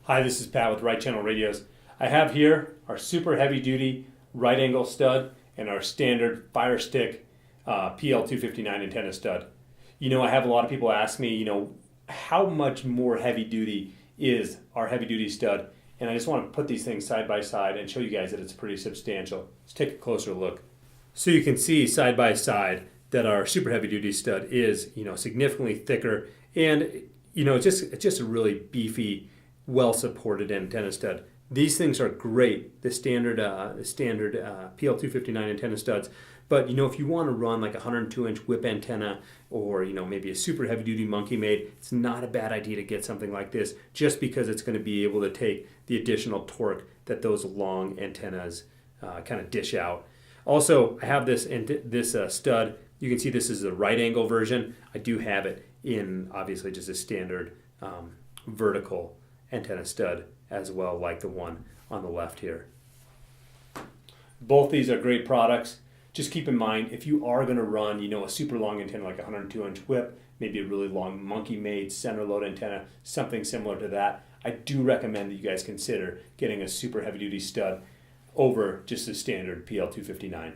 Hi, this is Pat with Right Channel Radios. I have here our super heavy duty right angle stud and our standard fire stick PL259 antenna stud. I have a lot of people ask me, how much more heavy duty is our heavy duty stud? And I just want to put these things side by side and show you guys that it's pretty substantial. Let's take a closer look. So you can see side by side that our super heavy duty stud is, significantly thicker, and it's just a really beefy, well supported antenna stud. These things are great, the standard PL259 antenna studs. But if you want to run like a 102-inch whip antenna, or maybe a super heavy duty Monkey Made, it's not a bad idea to get something like this, just because it's going to be able to take the additional torque that those long antennas kind of dish out. Also, I have this stud. You can see this is the right angle version. I do have it in obviously just a standard vertical antenna stud as well, like the one on the left here. Both these are great products. Just keep in mind, if you are going to run, a super long antenna like a 102-inch whip, maybe a really long Monkey Made center load antenna, something similar to that, I do recommend that you guys consider getting a super heavy duty stud over just a standard PL259.